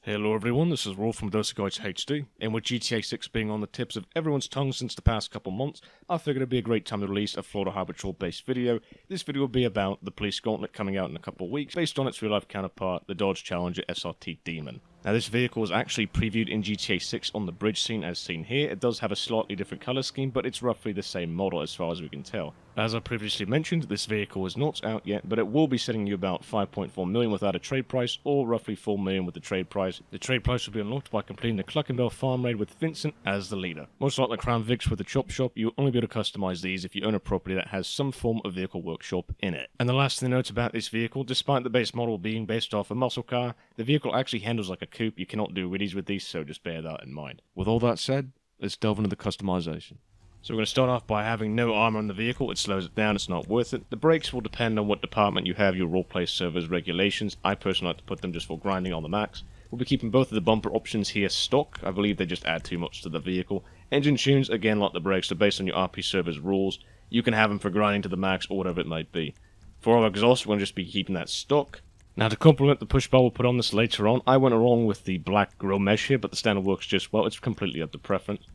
Hello everyone, this is Rolf from Bravado Gauntlet HD, and with GTA 6 being on the tips of everyone's tongue since the past couple months, I figured it'd be a great time to release a Florida Highway Patrol based video. This video will be about the Police Gauntlet coming out in a couple of weeks, based on its real life counterpart, the Dodge Challenger SRT Demon. Now this vehicle was actually previewed in GTA 6 on the bridge scene as seen here. It does have a slightly different colour scheme, but it's roughly the same model as far as we can tell. As I previously mentioned, this vehicle is not out yet, but it will be selling you about $5.4 million without a trade price, or roughly $4 million with the trade price. The trade price will be unlocked by completing the Cluckenbell farm raid with Vincent as the leader. Most like the Crown Vics with the Chop Shop, you'll only be able to customize these if you own a property that has some form of vehicle workshop in it. And the last thing to note about this vehicle, despite the base model being based off a muscle car, the vehicle actually handles like a coupe. You cannot do wheelies with these, so just bear that in mind. With all that said, let's delve into the customization. So we're going to start off by having no armor on the vehicle. It slows it down, it's not worth it. The brakes will depend on what department you have your roleplay server's regulations. I personally like to put them just for grinding on the max. We'll be keeping both of the bumper options here stock. I believe they just add too much to the vehicle. Engine tunes, again like the brakes, are based on your RP server's rules. You can have them for grinding to the max or whatever it might be. For our exhaust, we're going to just be keeping that stock. Now to complement the push bar we'll put on this later on, I went along with the black grille mesh here, but the standard works just well. It's completely up to preference.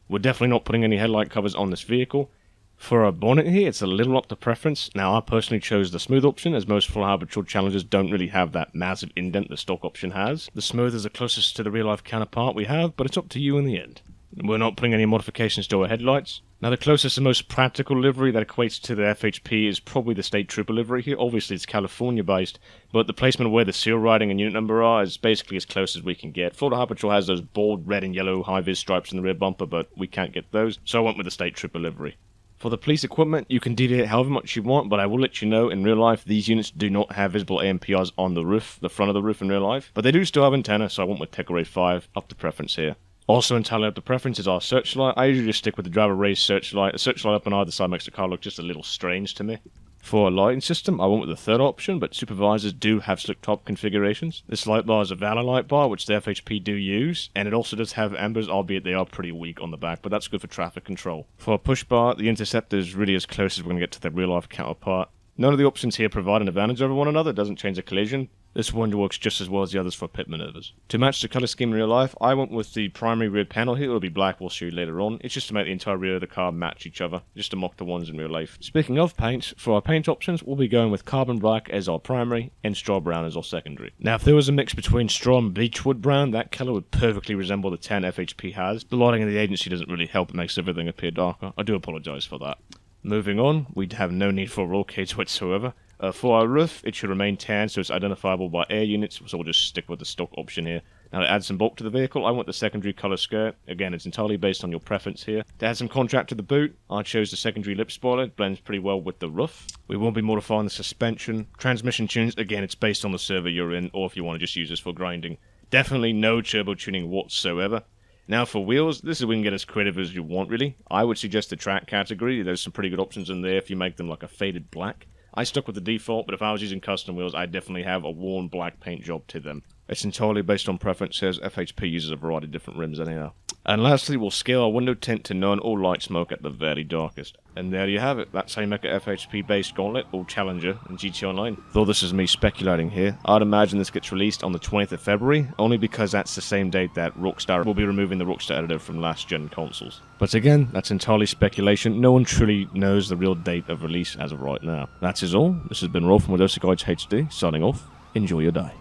We're definitely not putting any headlight covers on this vehicle. For our bonnet here, it's a little up to preference. Now, I personally chose the smooth option, as most full Highway Patrol Challengers don't really have that massive indent the stock option has. The smooth is the closest to the real-life counterpart we have, but it's up to you in the end. We're not putting any modifications to our headlights. Now, the closest and most practical livery that equates to the FHP is probably the State Trooper livery here. Obviously, it's California-based, but the placement of where the serial writing and unit number are is basically as close as we can get. Florida Highway Patrol has those bold red and yellow high-vis stripes in the rear bumper, but we can't get those, so I went with the State Trooper livery. For the police equipment, you can deviate however much you want, but I will let you know, in real life, these units do not have visible AMPRs on the roof, the front of the roof in real life, but they do still have antenna, so I went with Tecorade 5, up to preference here. Also entirely up to preference is our searchlight. I usually just stick with the driver raised searchlight. A searchlight up on either side makes the car look just a little strange to me. For a lighting system, I went with the third option, but supervisors do have slick top configurations. This light bar is a Valor light bar, which the FHP do use, and it also does have ambers, albeit they are pretty weak on the back, but that's good for traffic control. For a push bar, the Interceptor is really as close as we're going to get to the real-life counterpart. None of the options here provide an advantage over one another, it doesn't change the collision. This one works just as well as the others for pit maneuvers. To match the colour scheme in real life, I went with the primary rear panel here. It'll be black, we'll show you later on. It's just to make the entire rear of the car match each other, just to mock the ones in real life. Speaking of paints, for our paint options, we'll be going with carbon black as our primary, and straw brown as our secondary. Now, if there was a mix between straw and beechwood brown, that colour would perfectly resemble the 10 FHP has. The lighting of the agency doesn't really help, it makes everything appear darker. I do apologise for that. Moving on, we'd have no need for roll cage whatsoever. For our roof, it should remain tan so it's identifiable by air units, so we'll just stick with the stock option here. Now to add some bulk to the vehicle, I want the secondary colour skirt. Again, it's entirely based on your preference here. To add some contrast to the boot, I chose the secondary lip spoiler. It blends pretty well with the roof. We won't be modifying the suspension. Transmission tunes, again, it's based on the server you're in, or if you want to just use this for grinding. Definitely no turbo tuning whatsoever. Now for wheels, this is where you can get as creative as you want really. I would suggest the track category. There's some pretty good options in there if you make them like a faded black. I stuck with the default, but if I was using custom wheels, I'd definitely have a worn black paint job to them. It's entirely based on preference, as FHP uses a variety of different rims anyhow. And lastly, we'll scale our window tint to none or light smoke at the very darkest. And there you have it. That's how you make a FHP-based Gauntlet or Challenger in GTA Online. Though this is me speculating here, I'd imagine this gets released on the 20th of February, only because that's the same date that Rockstar will be removing the Rockstar editor from last-gen consoles. But again, that's entirely speculation. No one truly knows the real date of release as of right now. That's all. This has been Rolf from Bravado Gauntlet HD, signing off. Enjoy your day.